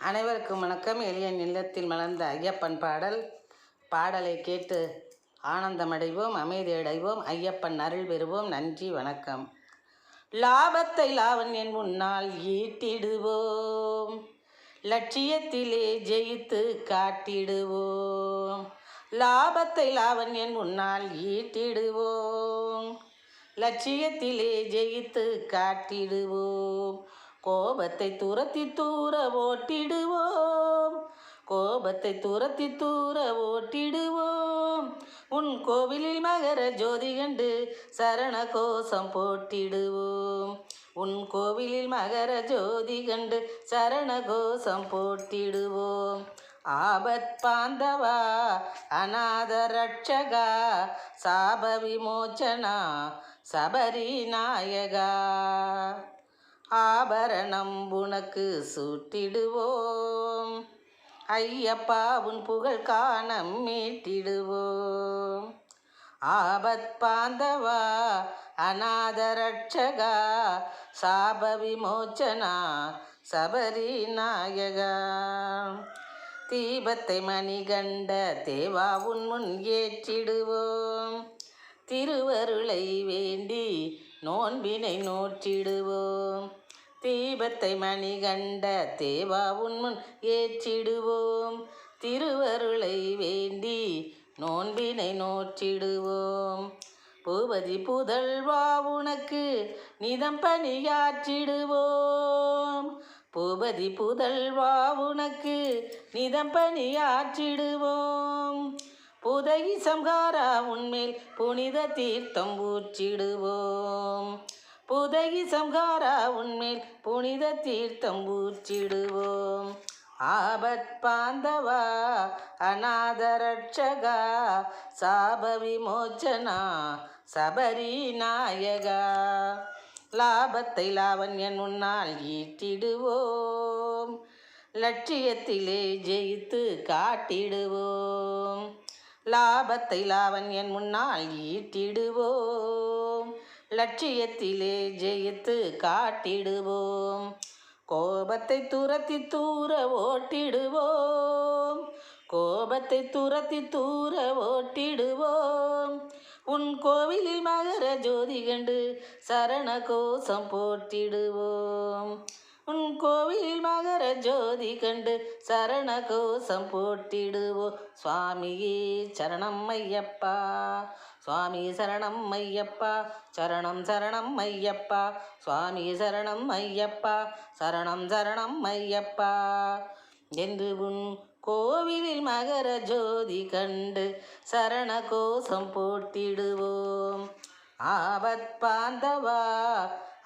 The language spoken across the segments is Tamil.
அனைவருக்கும் வணக்கம். எளிய நிலத்தில் மலர்ந்த ஐயப்பன் பாடலை கேட்டு ஆனந்தமடைவோம், அமைதியடைவோம், ஐயப்பன் அருள் பெறுவோம். நன்றி, வணக்கம். லாபத்தை லாவண்யன் முன்னால் ஈட்டிடுவோம், லட்சியத்திலே ஜெயித்து காட்டிடுவோம். லாபத்தை லாவண்யன் முன்னால் ஈட்டிடுவோம், லட்சியத்திலே ஜெயித்து காட்டிடுவோம். கோபத்தை துரத்தி தூர ஓட்டிடுவோம், கோபத்தை துரத்தி தூர ஓட்டிடுவோம். உன் கோவிலில் மகர ஜோதி கண்டு சரண கோஷம் போட்டிடுவோம், உன் கோவிலில் மகர ஜோதி கண்டு சரண கோஷம் போட்டிடுவோம். ஆபத் பாந்தவா அநாத ரட்சகா சாப விமோச்சனா சபரி நாயகா, ஆபரணம் உனக்கு சூட்டிடுவோம், ஐயப்பா உன் புகழ் காண மீட்டிடுவோம். ஆபத் பாந்தவா அநாத ரட்சகா சாப விமோச்சனா சபரி நாயகா, தீபத்தை மணிகண்ட தேவா உன் முன் ஏற்றிடுவோம், திருவருளை வேண்டி நோன்பினை நோற்றிடுவோம். தீபத்தை மணிகண்ட தேவா உன் முன் ஏற்றிடுவோம், திருவருளை வேண்டி நோன்பினை நோற்றிடுவோம். பூபதி புதல்வா உனக்கு நிதம் பணியாற்றிடுவோம், பூபதி புதல்வா உனக்கு நிதம் பணியாற்றிடுவோம். புதகி சம்ஹாரா உன்மேல் புனித தீர்த்தம் ஊற்றிடுவோம், புதகி சம்ஹாரா உன்மேல் புனித தீர்த்தம் ஊற்றிடுவோம். ஆபத் பாந்தவா அநாத ரட்சகா சாப விமோச்சனா சபரி நாயகா, லாபத்தை லாவண்யன் முன்னால் ஈட்டிடுவோம், லட்சியத்திலே ஜெயித்து காட்டிடுவோம். லாபத்தை லாவண்யன் முன்னால் ஈட்டிடுவோம், லட்சியத்திலே ஜெயித்து காட்டிடுவோம். கோபத்தை துரத்தி தூர ஓட்டிடுவோம், கோபத்தை துரத்தி தூர ஓட்டிடுவோம். உன் கோவிலில் மகர ஜோதி கண்டு சரண கோஷம் போட்டிடுவோம், உன் கோவிலில் மகர ஜோதி கண்டு சரண கோஷம் போட்டிடுவோம். சுவாமியே சரணம் ஐயப்பா, சுவாமி சரணம் ஐயப்பா, சரணம் சரணம் ஐயப்பா, சுவாமி சரணம் ஐயப்பா, சரணம் சரணம் ஐயப்பா என்று உன் கோவிலில் மகர ஜோதி கண்டு சரண கோஷம் போட்டிடுவோம். ஆபத் பாந்தவா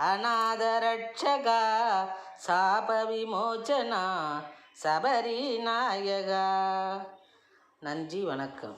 அநாத ரட்சகா சாப விமோச்சனா சபரி நாயகா. நன்றி, வணக்கம்.